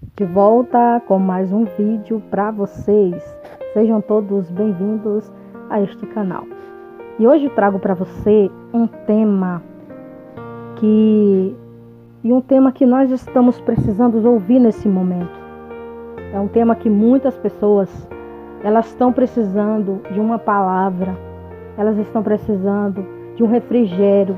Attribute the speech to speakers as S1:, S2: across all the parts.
S1: De volta com mais um vídeo para vocês. Sejam todos bem-vindos a este canal. E hoje eu trago para você um tema que nós estamos precisando ouvir nesse momento. É um tema que muitas pessoas elas estão precisando de uma palavra, elas estão precisando de um refrigério.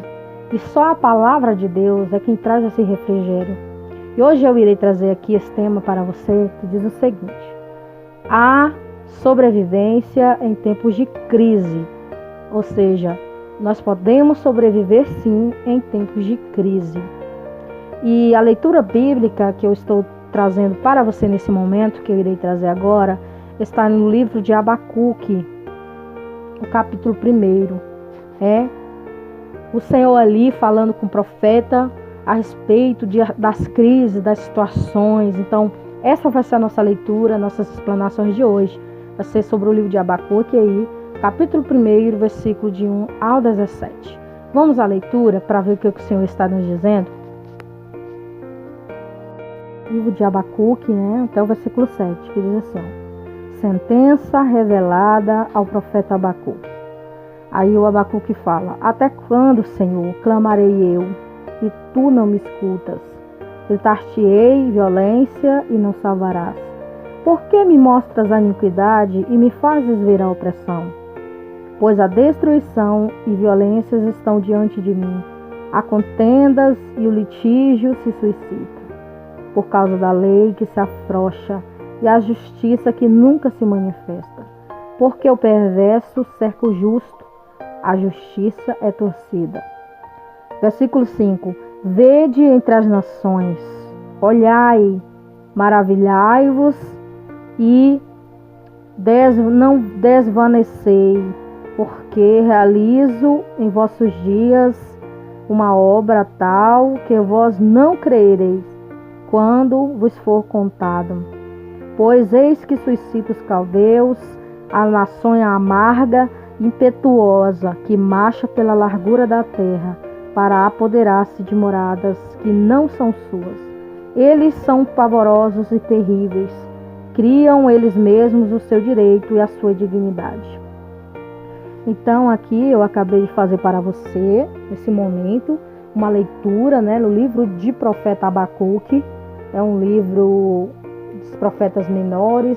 S1: E só a palavra de Deus é quem traz esse refrigério. E hoje eu irei trazer aqui esse tema para você, que diz o seguinte: a sobrevivência em tempos de crise. Ou seja, nós podemos sobreviver sim em tempos de crise. E a leitura bíblica que eu estou trazendo para você nesse momento, que eu irei trazer agora, está no livro de Abacuque, o capítulo 1. O Senhor ali falando com o profeta a respeito das crises, das situações. Então, essa vai ser a nossa leitura, nossas explanações de hoje. Vai ser sobre o livro de Abacuque, aí, capítulo 1, versículo de 1 ao 17. Vamos à leitura para ver o que o Senhor está nos dizendo? Livro de Abacuque, até o versículo 7, que diz assim: sentença revelada ao profeta Abacuque. Aí o Abacuque fala: até quando, Senhor, clamarei eu, e tu não me escutas? Gritar-te-ei violência e não salvarás. Por que me mostras a iniquidade e me fazes ver a opressão? Pois a destruição e violências estão diante de mim, há contendas e o litígio se suscita, por causa da lei que se afrouxa e a justiça que nunca se manifesta. Porque o perverso cerca o justo, a justiça é torcida. Versículo 5. Vede entre as nações, olhai, maravilhai-vos e não desvanecei, porque realizo em vossos dias uma obra tal que vós não creereis quando vos for contado. Pois eis que suscita os caldeus, a nação amarga, impetuosa, que marcha pela largura da terra, para apoderar-se de moradas que não são suas. Eles são pavorosos e terríveis, criam eles mesmos o seu direito e a sua dignidade. Então aqui eu acabei de fazer para você, nesse momento, uma leitura no livro de profeta Abacuque. É um livro dos profetas menores,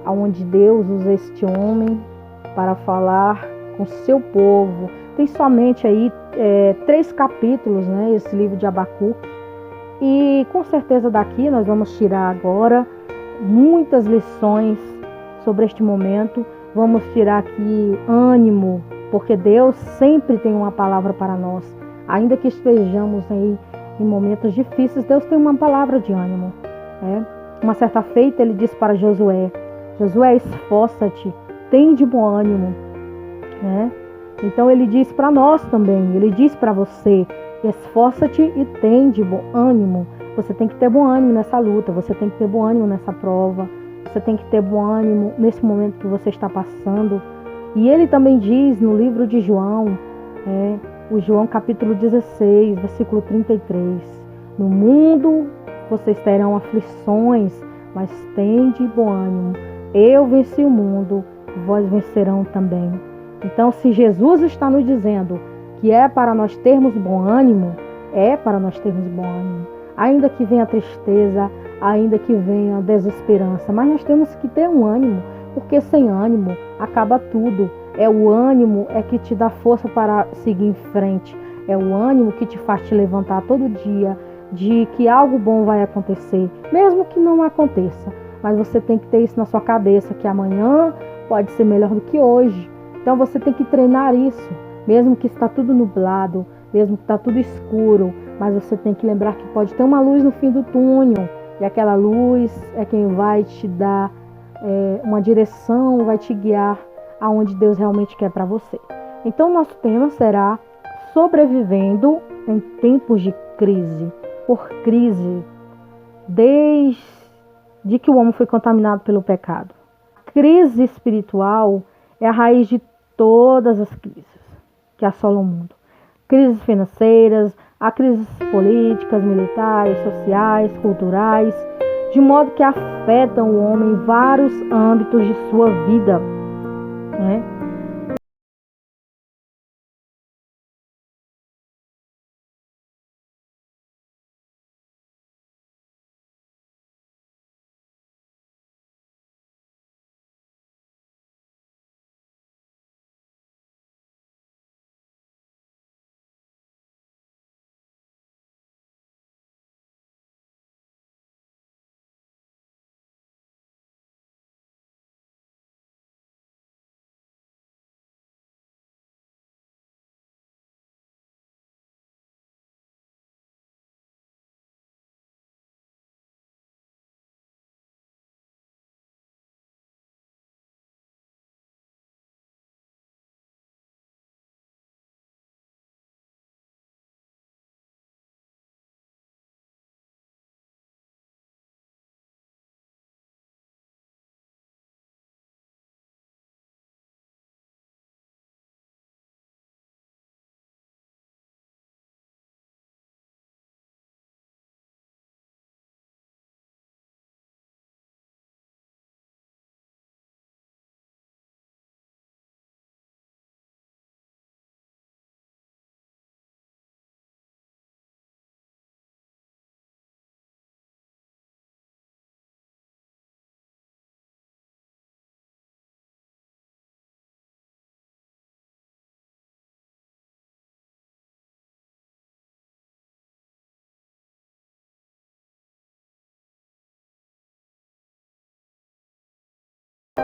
S1: onde Deus usa este homem para falar com seu povo. Tem somente aí 3 capítulos, esse livro de Abacuque. E com certeza daqui nós vamos tirar agora muitas lições sobre este momento. Vamos tirar aqui ânimo, porque Deus sempre tem uma palavra para nós. Ainda que estejamos aí em momentos difíceis, Deus tem uma palavra de ânimo. Uma certa feita ele disse para Josué: Josué, esforça-te, tem de bom ânimo. Então ele diz para nós também, ele diz para você: esforça-te e tem de bom ânimo. Você tem que ter bom ânimo nessa luta, você tem que ter bom ânimo nessa prova, você tem que ter bom ânimo nesse momento que você está passando. E ele também diz no livro de João, o João capítulo 16, versículo 33, no mundo vocês terão aflições, mas tende bom ânimo. Eu venci o mundo, vós vencerão também. Então, se Jesus está nos dizendo que é para nós termos bom ânimo, é para nós termos bom ânimo. Ainda que venha a tristeza, ainda que venha a desesperança, mas nós temos que ter um ânimo, porque sem ânimo acaba tudo. É o ânimo que te dá força para seguir em frente. É o ânimo que te faz te levantar todo dia, de que algo bom vai acontecer, mesmo que não aconteça. Mas você tem que ter isso na sua cabeça, que amanhã pode ser melhor do que hoje. Então você tem que treinar isso, mesmo que está tudo nublado, mesmo que está tudo escuro, mas você tem que lembrar que pode ter uma luz no fim do túnel, e aquela luz é quem vai te dar uma direção, vai te guiar aonde Deus realmente quer para você. Então nosso tema será sobrevivendo em tempos de crise. Por crise, desde que o homem foi contaminado pelo pecado. A crise espiritual é a raiz de todas as crises que assolam o mundo. Crises financeiras, há crises políticas, militares, sociais, culturais. de modo que afetam o homem em vários âmbitos de sua vida, né?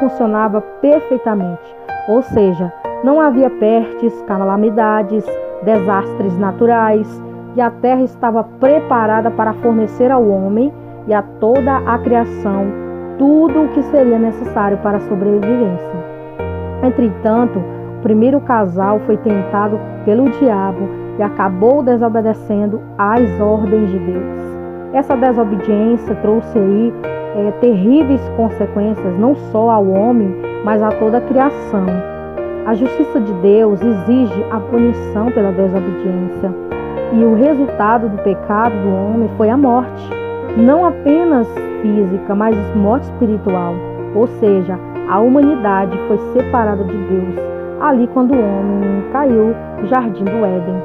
S1: Funcionava perfeitamente, ou seja, não havia pestes, calamidades, desastres naturais, e a terra estava preparada para fornecer ao homem e a toda a criação tudo o que seria necessário para a sobrevivência. Entretanto, o primeiro casal foi tentado pelo diabo e acabou desobedecendo às ordens de Deus. Essa desobediência trouxe aí terríveis consequências não só ao homem, mas a toda a criação. A justiça de Deus exige a punição pela desobediência, e o resultado do pecado do homem foi a morte, não apenas física, mas morte espiritual, ou seja, a humanidade foi separada de Deus ali quando o homem caiu no jardim do Éden.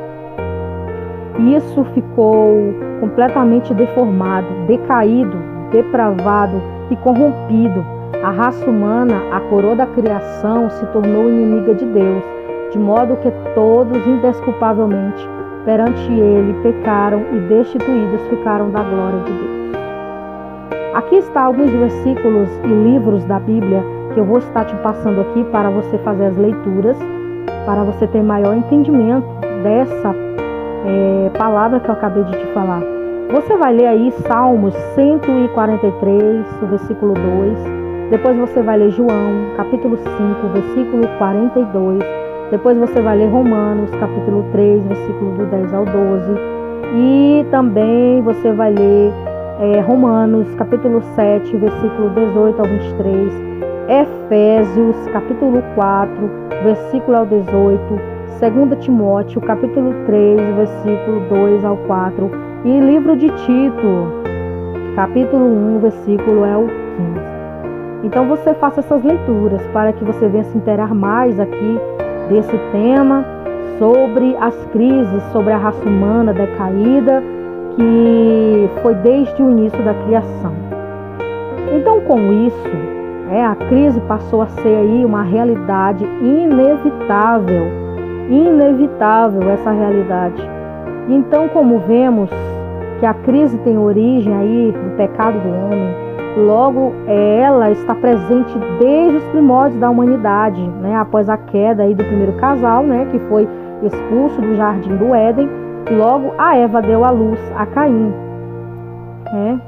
S1: E isso ficou completamente deformado, decaído, depravado e corrompido. A raça humana, a coroa da criação, se tornou inimiga de Deus, de modo que todos, indesculpavelmente, perante ele, pecaram e destituídos ficaram da glória de Deus. Aqui está alguns versículos e livros da Bíblia que eu vou estar te passando aqui para você fazer as leituras, para você ter maior entendimento dessa palavra que eu acabei de te falar. Você vai ler aí Salmos 143, o versículo 2. Depois você vai ler João, capítulo 5, versículo 42. Depois você vai ler Romanos, capítulo 3, versículo do 10 ao 12. E também você vai ler Romanos, capítulo 7, versículo 18 ao 23. Efésios, capítulo 4, versículo ao 18. 2 Timóteo, capítulo 3, versículo 2 ao 4. E livro de Tito, capítulo 1, versículo ao 15. Então você faça essas leituras para que você venha se inteirar mais aqui desse tema sobre as crises, sobre a raça humana decaída, que foi desde o início da criação. Então, com isso, a crise passou a ser aí uma realidade inevitável essa realidade. Então, como vemos que a crise tem origem aí do pecado do homem, logo ela está presente desde os primórdios da humanidade, né? Após a queda aí do primeiro casal, né, que foi expulso do jardim do Éden, logo a Eva deu à luz a Caim, né?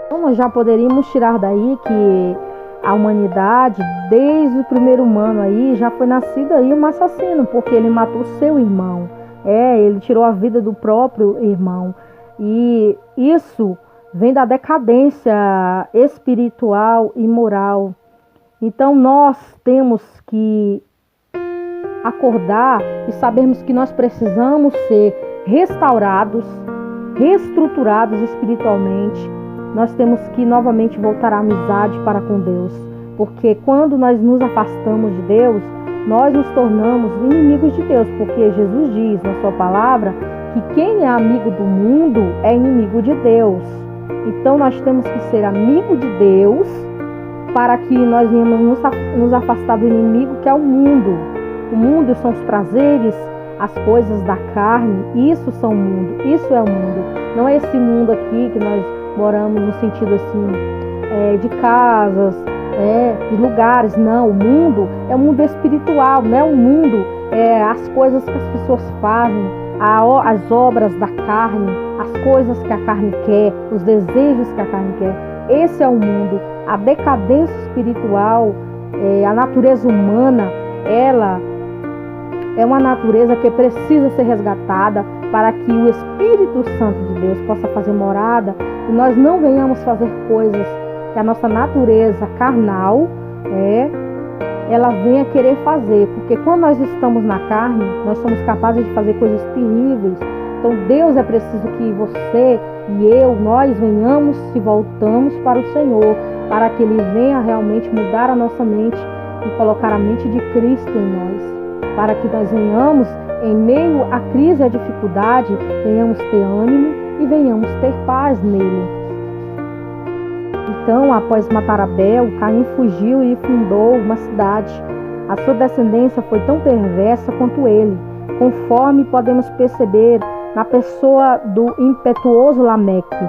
S1: Então nós já poderíamos tirar daí que a humanidade, desde o primeiro humano aí, já foi nascido aí um assassino, porque ele matou seu irmão. Ele tirou a vida do próprio irmão. E isso vem da decadência espiritual e moral. Então nós temos que acordar e sabermos que nós precisamos ser restaurados, reestruturados espiritualmente, nós temos que novamente voltar à amizade para com Deus. Porque quando nós nos afastamos de Deus, nós nos tornamos inimigos de Deus. Porque Jesus diz na sua palavra que quem é amigo do mundo é inimigo de Deus. Então nós temos que ser amigo de Deus para que nós venhamos nos afastar do inimigo que é o mundo. O mundo são os prazeres, as coisas da carne. Isso são o mundo, isso é o mundo. Não é esse mundo aqui que nós moramos no sentido assim, de casas, de lugares. Não, o mundo é o mundo espiritual, não é o mundo, as coisas que as pessoas fazem, as obras da carne, as coisas que a carne quer, os desejos que a carne quer. Esse é o mundo. A decadência espiritual, a natureza humana, ela é uma natureza que precisa ser resgatada para que o Espírito Santo de Deus possa fazer morada e nós não venhamos fazer coisas que a nossa natureza carnal ela venha querer fazer. Porque quando nós estamos na carne, nós somos capazes de fazer coisas terríveis. Então Deus é preciso que você e eu, nós venhamos e voltamos para o Senhor, para que Ele venha realmente mudar a nossa mente e colocar a mente de Cristo em nós, para que nós venhamos, em meio à crise e à dificuldade, venhamos ter ânimo e venhamos ter paz nele. Então, após matar Abel, Caim fugiu e fundou uma cidade. A sua descendência foi tão perversa quanto ele, conforme podemos perceber na pessoa do impetuoso Lameque,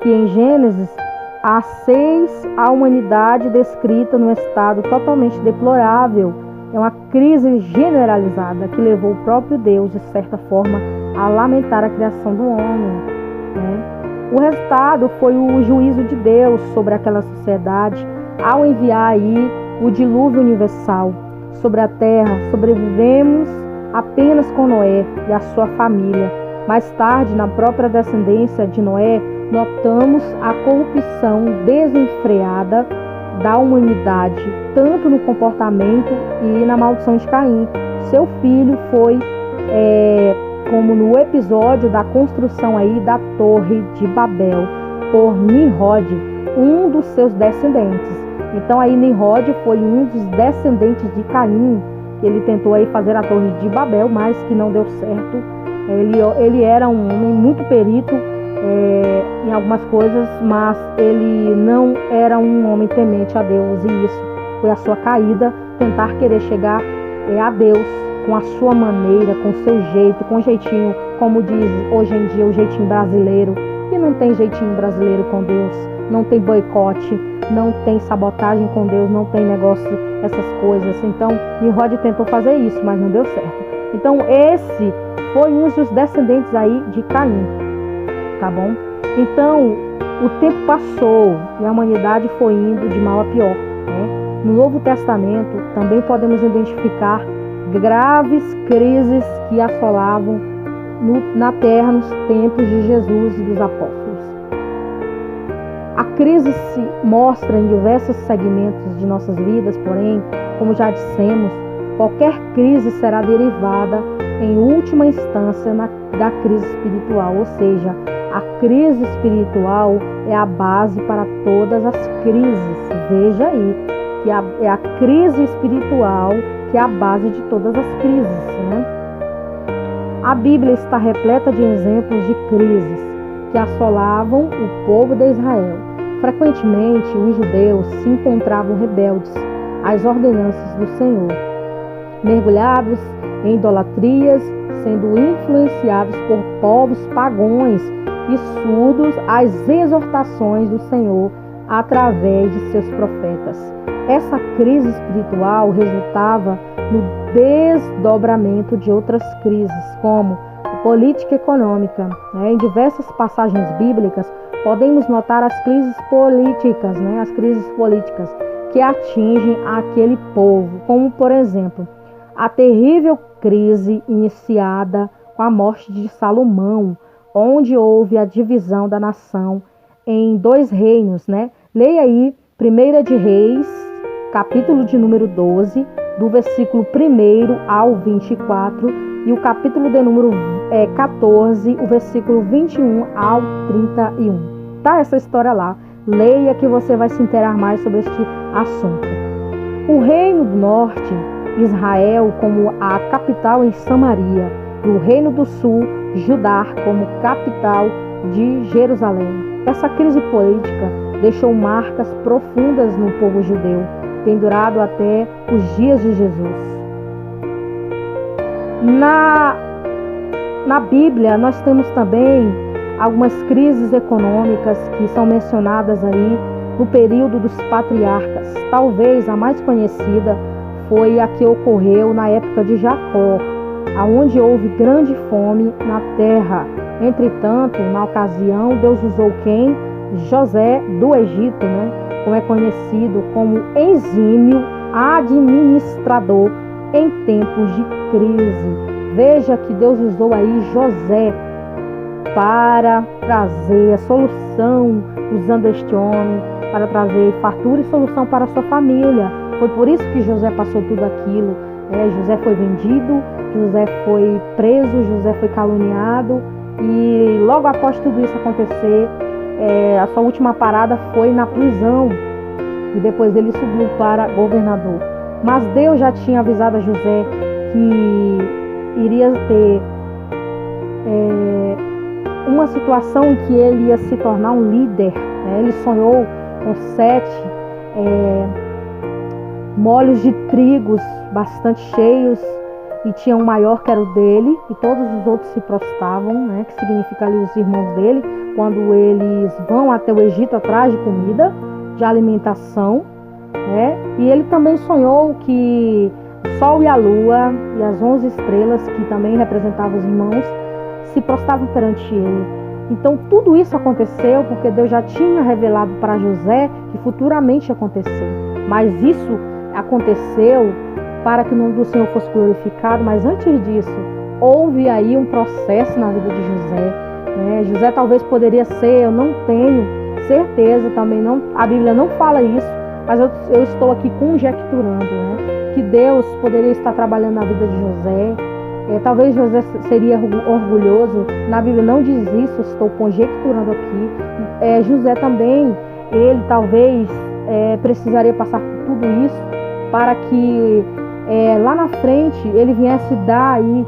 S1: que em Gênesis há 6 a humanidade descrita num estado totalmente deplorável. É uma crise generalizada que levou o próprio Deus, de certa forma, a lamentar a criação do homem. O resultado foi o juízo de Deus sobre aquela sociedade, ao enviar aí o dilúvio universal sobre a terra. Sobrevivemos apenas com Noé e a sua família. Mais tarde, na própria descendência de Noé, notamos a corrupção desenfreada da humanidade, tanto no comportamento e na maldição de Caim. Seu filho foi, como no episódio da construção aí da Torre de Babel, por Nimrod, um dos seus descendentes. Então aí Nimrod foi um dos descendentes de Caim, que ele tentou aí fazer a Torre de Babel, mas que não deu certo. Ele era um homem muito perito em algumas coisas, mas ele não era um homem temente a Deus, e isso foi a sua caída, tentar querer chegar a Deus com a sua maneira, com o seu jeito, com o jeitinho, como diz hoje em dia o jeitinho brasileiro. E não tem jeitinho brasileiro com Deus, não tem boicote, não tem sabotagem com Deus, não tem negócio, essas coisas. Então Nimrod tentou fazer isso, mas não deu certo. Então esse foi um dos descendentes aí de Caim, tá bom? Então o tempo passou e a humanidade foi indo de mal a pior, No Novo Testamento também podemos identificar graves crises que assolavam na terra nos tempos de Jesus e dos apóstolos. A crise se mostra em diversos segmentos de nossas vidas, porém, como já dissemos, qualquer crise será derivada, em última instância, da crise espiritual, ou seja, a crise espiritual é a base para todas as crises. Veja aí, que é a crise espiritual que é a base de todas as crises, A Bíblia está repleta de exemplos de crises que assolavam o povo de Israel. Frequentemente, os judeus se encontravam rebeldes às ordenanças do Senhor, mergulhados em idolatrias, sendo influenciados por povos pagãos e surdos às exortações do Senhor através de seus profetas. Essa crise espiritual resultava no desdobramento de outras crises, como a política econômica. Em diversas passagens bíblicas, podemos notar as crises políticas, as crises políticas que atingem aquele povo, como, por exemplo, a terrível crise iniciada com a morte de Salomão, onde houve a divisão da nação em 2 reinos, Leia aí 1 de Reis, capítulo de número 12, do versículo 1 ao 24, e o capítulo de número 14, o versículo 21 ao 31. Tá essa história lá. Leia que você vai se inteirar mais sobre este assunto. O reino do norte, Israel como a capital em Samaria, e o reino do sul, Judá como capital de Jerusalém. Essa crise política deixou marcas profundas no povo judeu, pendurado até os dias de Jesus. Na Bíblia, nós temos também algumas crises econômicas que são mencionadas aí no período dos patriarcas. Talvez a mais conhecida foi a que ocorreu na época de Jacó, aonde houve grande fome na terra. Entretanto, na ocasião, Deus usou quem? José do Egito, como é conhecido como exímio administrador em tempos de crise. Veja que Deus usou aí José para trazer a solução, usando este homem, para trazer fartura e solução para a sua família. Foi por isso que José passou tudo aquilo. José foi vendido, José foi preso, José foi caluniado, e logo após tudo isso acontecer, a sua última parada foi na prisão, e depois ele subiu para governador. Mas Deus já tinha avisado a José que iria ter uma situação em que ele ia se tornar um líder. Ele sonhou com 7 molhos de trigos bastante cheios, e tinha um maior que era o dele, e todos os outros se prostravam, que significa ali os irmãos dele, quando eles vão até o Egito atrás de comida, de alimentação. E ele também sonhou que o sol e a lua e as 11 estrelas, que também representavam os irmãos, se prostravam perante ele. Então tudo isso aconteceu porque Deus já tinha revelado para José que futuramente ia acontecer. Mas isso aconteceu para que o nome do Senhor fosse glorificado. Mas antes disso, houve aí um processo na vida de José. José talvez poderia ser, eu não tenho certeza também, não, a Bíblia não fala isso, mas eu estou aqui conjecturando, que Deus poderia estar trabalhando na vida de José. Talvez José seria orgulhoso. Na Bíblia não diz isso, eu estou conjecturando aqui. José também, ele talvez precisaria passar por tudo isso para que lá na frente ele viesse dar aí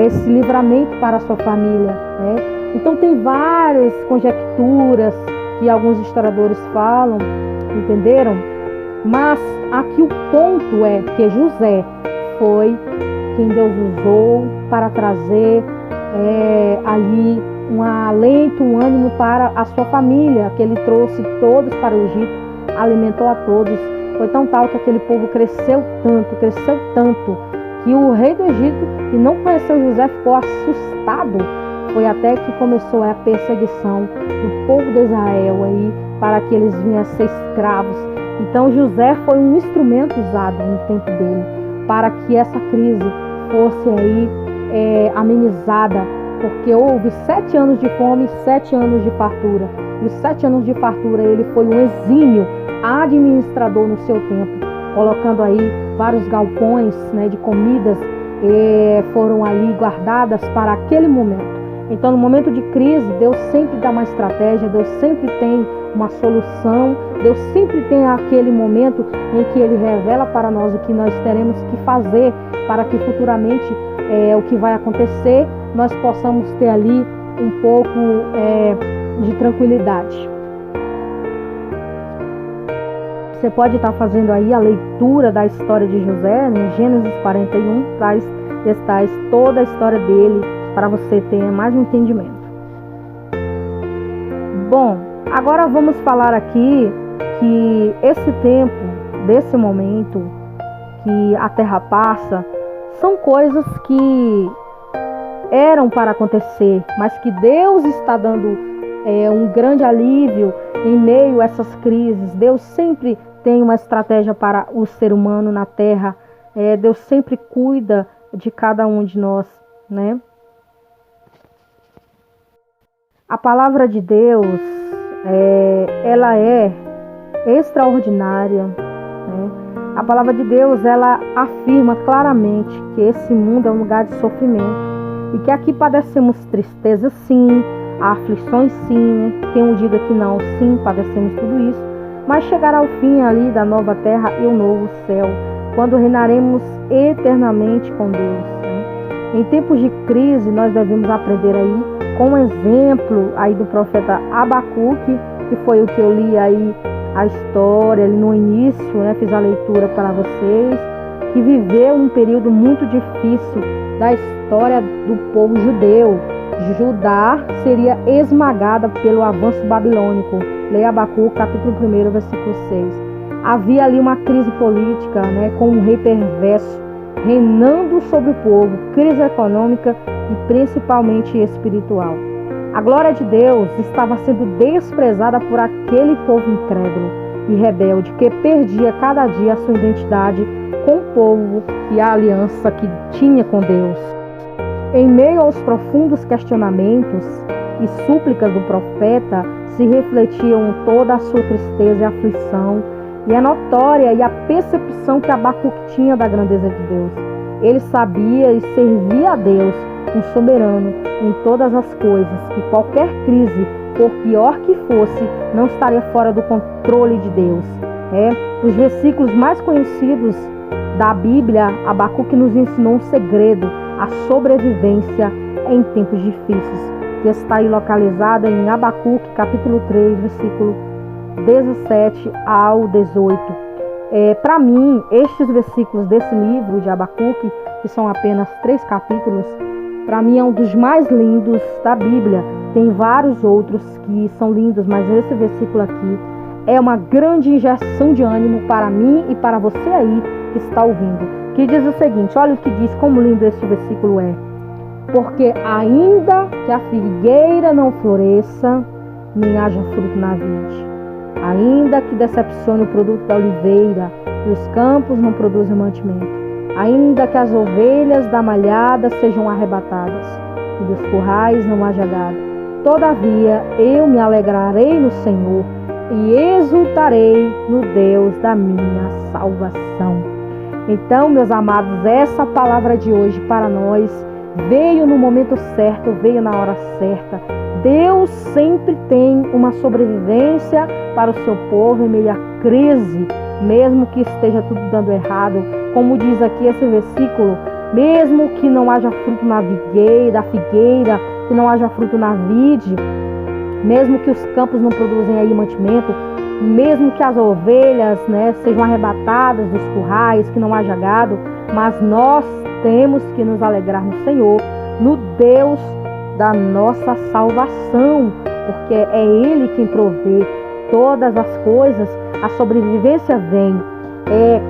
S1: esse livramento para a sua família. Então tem várias conjecturas que alguns historiadores falam, entenderam? Mas aqui o ponto é que José foi quem Deus usou para trazer ali um alento, um ânimo para a sua família, que ele trouxe todos para o Egito, alimentou a todos. Foi tão tal que aquele povo cresceu tanto, que o rei do Egito, que não conheceu José, ficou assustado. Foi até que começou a perseguição do povo de Israel aí, para que eles vinham a ser escravos. Então José foi um instrumento usado no tempo dele, para que essa crise fosse aí amenizada, porque houve 7 anos de fome e 7 anos de fartura. E os 7 anos de fartura ele foi um exímio administrador no seu tempo, colocando aí vários galpões de comidas, foram ali guardadas para aquele momento. Então, no momento de crise, Deus sempre dá uma estratégia, Deus sempre tem uma solução, Deus sempre tem aquele momento em que Ele revela para nós o que nós teremos que fazer para que futuramente o que vai acontecer, nós possamos ter ali um pouco de tranquilidade. Você pode estar fazendo aí a leitura da história de José, em Gênesis 41, traz toda a história dele, para você ter mais um entendimento. Bom, agora vamos falar aqui que esse tempo, desse momento que a terra passa, são coisas que eram para acontecer, mas que Deus está dando um grande alívio em meio a essas crises. Deus sempre tem uma estratégia para o ser humano na terra. Deus sempre cuida de cada um de nós, A palavra de Deus, ela é extraordinária. A palavra de Deus, ela afirma claramente que esse mundo é um lugar de sofrimento. e que aqui padecemos tristeza sim, aflições sim, né? Quem um diga que não, sim, padecemos tudo isso, mas chegará o fim ali da nova terra e o novo céu, quando reinaremos eternamente com Deus, né? Em tempos de crise, nós devemos aprender aí com um exemplo aí do profeta Abacuque, que foi o que eu li aí a história ali no início, né? Fiz a leitura para vocês, que viveu um período muito difícil da história do povo judeu. Judá seria esmagada pelo avanço babilônico. Leia Abacuque, capítulo 1, versículo 6. Havia ali uma crise política, né, com um rei perverso reinando sobre o povo, crise econômica e principalmente espiritual. A glória de Deus estava sendo desprezada por aquele povo incrédulo e rebelde que perdia cada dia a sua identidade com o povo e a aliança que tinha com Deus. Em meio aos profundos questionamentos e súplicas do profeta, se refletiam toda a sua tristeza e aflição, e é notória e a percepção que Abacuque tinha da grandeza de Deus. Ele sabia e servia a Deus, um soberano em todas as coisas, que qualquer crise, por pior que fosse, não estaria fora do controle de Deus. Os versículos mais conhecidos da Bíblia, Abacuque nos ensinou um segredo, a sobrevivência em tempos difíceis, que está aí localizada em Abacuque, capítulo 3, versículo 17 ao 18. Para mim, estes versículos desse livro de Abacuque, que são apenas 3 capítulos, para mim é um dos mais lindos da Bíblia. Tem vários outros que são lindos, mas esse versículo aqui é uma grande injeção de ânimo para mim e para você aí que está ouvindo, que diz o seguinte, olha o que diz, como lindo este versículo é. Porque ainda que a figueira não floresça, nem haja fruto na vide, ainda que decepcione o produto da oliveira e os campos não produzam mantimento, ainda que as ovelhas da malhada sejam arrebatadas e dos currais não haja gado, todavia eu me alegrarei no Senhor e exultarei no Deus da minha salvação. Então, meus amados, essa palavra de hoje para nós veio no momento certo, veio na hora certa. Deus sempre tem uma sobrevivência para o seu povo em meio à crise, mesmo que esteja tudo dando errado. Como diz aqui esse versículo, mesmo que não haja fruto na figueira, que não haja fruto na vide, mesmo que os campos não produzem aí mantimento, mesmo que as ovelhas, sejam arrebatadas dos currais, que não haja gado, mas nós temos que nos alegrar no Senhor, no Deus da nossa salvação, porque é Ele quem provê todas as coisas. A sobrevivência vem.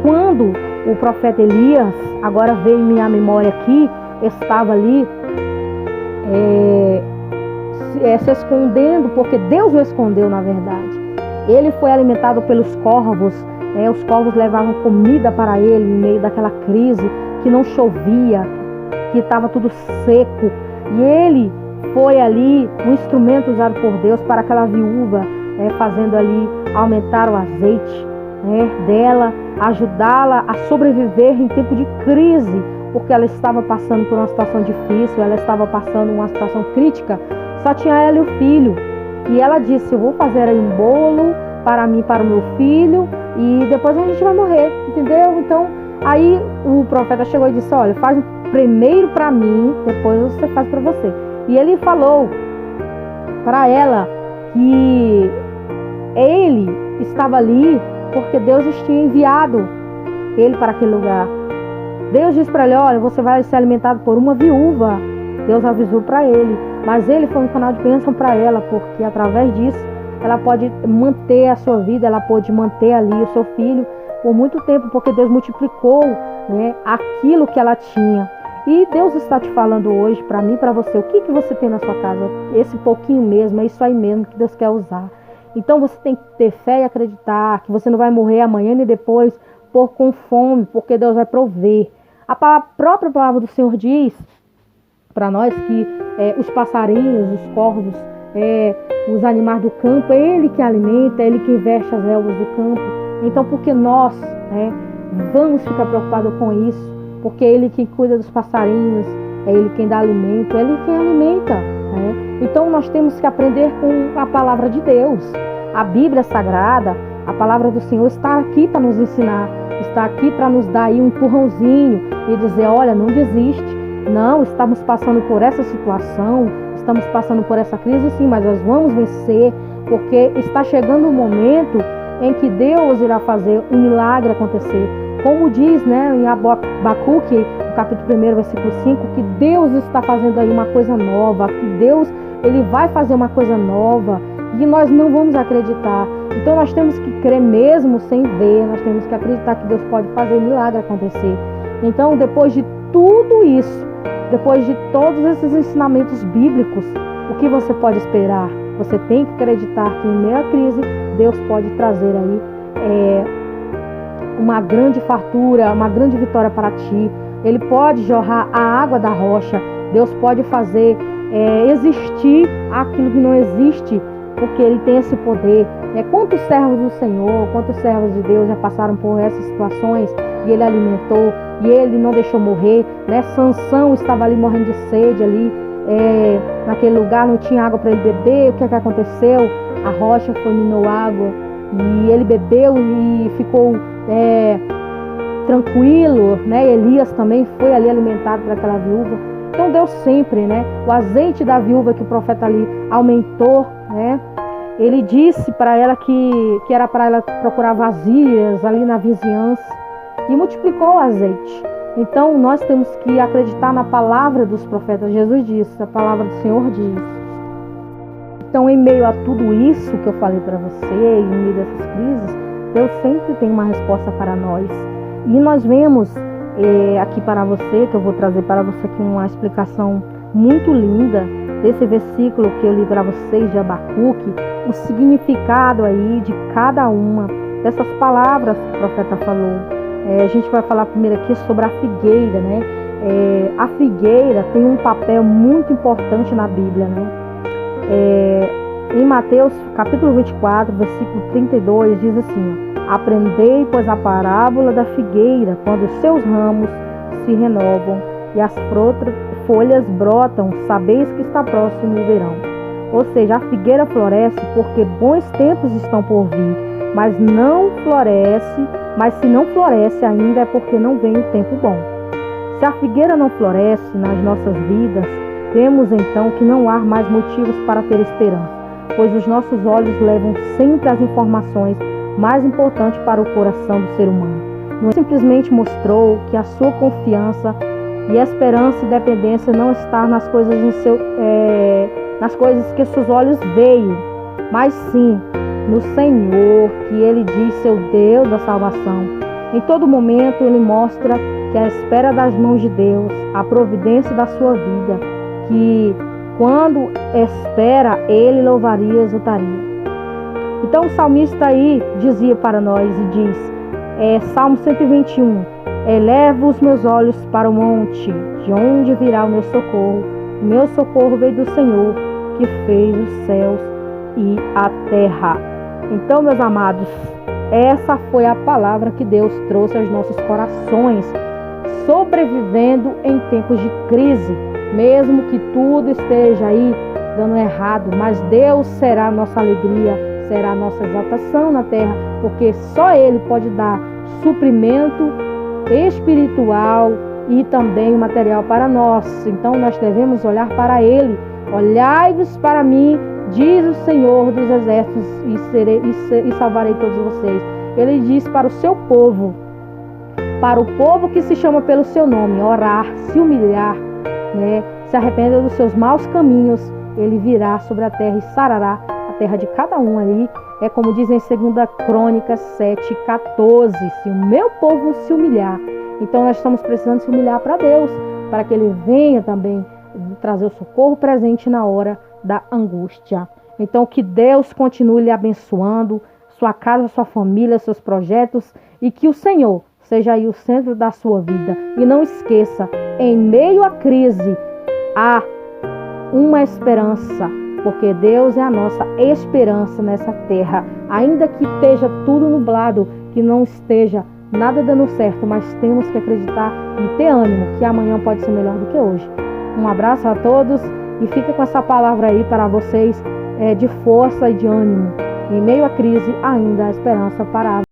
S1: Quando o profeta Elias, agora veio em minha memória aqui, estava ali se escondendo, porque Deus o escondeu na verdade. Ele foi alimentado pelos corvos, os corvos levavam comida para ele em meio daquela crise, que não chovia, que estava tudo seco. E ele foi ali um instrumento usado por Deus para aquela viúva, fazendo ali aumentar o azeite dela, ajudá-la a sobreviver em tempo de crise, porque ela estava passando por uma situação difícil, ela estava passando uma situação crítica, só tinha ela e o filho. E ela disse, eu vou fazer aí um bolo para mim, para o meu filho, e depois a gente vai morrer, entendeu? Então, aí o profeta chegou e disse, olha, faz primeiro para mim, depois você faz para você. E ele falou para ela que ele estava ali porque Deus tinha enviado ele para aquele lugar. Deus disse para ele, olha, você vai ser alimentado por uma viúva. Deus avisou para ele, mas ele foi um canal de bênção para ela, porque através disso ela pode manter a sua vida, ela pode manter ali o seu filho por muito tempo, porque Deus multiplicou aquilo que ela tinha. E Deus está te falando hoje, para mim e para você, o que você tem na sua casa? Esse pouquinho mesmo, é isso aí mesmo que Deus quer usar. Então você tem que ter fé e acreditar que você não vai morrer amanhã nem depois com fome, porque Deus vai prover. A própria palavra do Senhor diz para nós que os passarinhos, os corvos, os animais do campo, é Ele que alimenta, é Ele que veste as relvas do campo. Então, por que nós vamos ficar preocupados com isso? Porque é Ele que cuida dos passarinhos, é Ele quem dá alimento, é Ele quem alimenta, né? Então nós temos que aprender com a palavra de Deus. A Bíblia Sagrada, a palavra do Senhor está aqui para nos ensinar, está aqui para nos dar aí um empurrãozinho e dizer, olha, não desiste, não, estamos passando por essa situação, estamos passando por essa crise sim, mas nós vamos vencer, porque está chegando o momento em que Deus irá fazer um milagre acontecer. Como diz, né, em Abacuque, no capítulo 1, versículo 5, que Deus está fazendo aí uma coisa nova, que Deus, Ele vai fazer uma coisa nova, e nós não vamos acreditar. Então nós temos que crer mesmo sem ver, nós temos que acreditar que Deus pode fazer milagre acontecer. Então, depois de tudo isso, depois de todos esses ensinamentos bíblicos, o que você pode esperar? Você tem que acreditar que em meio à crise, Deus pode trazer aí uma grande fartura, uma grande vitória para ti. Ele pode jorrar a água da rocha. Deus pode fazer existir aquilo que não existe, porque Ele tem esse poder. Quantos servos do Senhor, quantos servos de Deus já passaram por essas situações e Ele alimentou e Ele não deixou morrer, né? Sansão estava ali morrendo de sede ali, naquele lugar, não tinha água para ele beber. O que é que aconteceu? A rocha fulminou água e ele bebeu e ficou tranquilo, né? Elias também foi ali alimentado por aquela viúva. Então Deus sempre, né? O azeite da viúva que o profeta ali aumentou, né? Ele disse para ela que era para ela procurar vasilhas ali na vizinhança e multiplicou o azeite. Então nós temos que acreditar na palavra dos profetas. Jesus disse, a palavra do Senhor diz. Então, em meio a tudo isso que eu falei para você, em meio dessas crises, Deus sempre tem uma resposta para nós. E nós vemos aqui para você, que eu vou trazer para você aqui uma explicação muito linda desse versículo que eu li para vocês de Abacuque, o significado aí de cada uma dessas palavras que o profeta falou. A gente vai falar primeiro aqui sobre a figueira, né? A figueira tem um papel muito importante na Bíblia, né? Em Mateus capítulo 24, versículo 32, diz assim: aprendei, pois, a parábola da figueira, quando os seus ramos se renovam e as folhas brotam, sabeis que está próximo o verão. Ou seja, a figueira floresce porque bons tempos estão por vir, mas se não floresce ainda é porque não vem o tempo bom. Se a figueira não floresce nas nossas vidas, temos então que não há mais motivos para ter esperança, pois os nossos olhos levam sempre as informações mais importantes para o coração do ser humano. Não simplesmente mostrou que a sua confiança e esperança e dependência não está nas coisas nas coisas que seus olhos veem, mas sim no Senhor, que Ele diz ser o Deus da salvação. Em todo momento Ele mostra que a espera das mãos de Deus, a providência da sua vida, que quando espera, Ele louvaria e exultaria. Então o salmista aí dizia para nós e diz, Salmo 121, elevo os meus olhos para o monte, de onde virá o meu socorro? O meu socorro veio do Senhor, que fez os céus e a terra. Então, meus amados, essa foi a palavra que Deus trouxe aos nossos corações, sobrevivendo em tempos de crise, mesmo que tudo esteja aí dando errado, mas Deus será a nossa alegria, será a nossa exaltação na terra, porque só Ele pode dar suprimento espiritual e também material para nós. Então nós devemos olhar para Ele. Olhai-vos para mim, diz o Senhor dos exércitos, e salvarei todos vocês. Ele diz para o seu povo, para o povo que se chama pelo seu nome, orar, se humilhar, né? Se arrepender dos seus maus caminhos, Ele virá sobre a terra e sarará a terra de cada um ali. É como diz em 2 Crônicas 7:14, se o meu povo se humilhar. Então nós estamos precisando se humilhar para Deus, para que Ele venha também trazer o socorro presente na hora da angústia. Então que Deus continue lhe abençoando, sua casa, sua família, seus projetos, e que o Senhor seja aí o centro da sua vida. E não esqueça, em meio à crise, há uma esperança, porque Deus é a nossa esperança nessa terra. Ainda que esteja tudo nublado, que não esteja nada dando certo, mas temos que acreditar e ter ânimo, que amanhã pode ser melhor do que hoje. Um abraço a todos e fica com essa palavra aí para vocês de força e de ânimo. Em meio à crise, ainda há esperança para a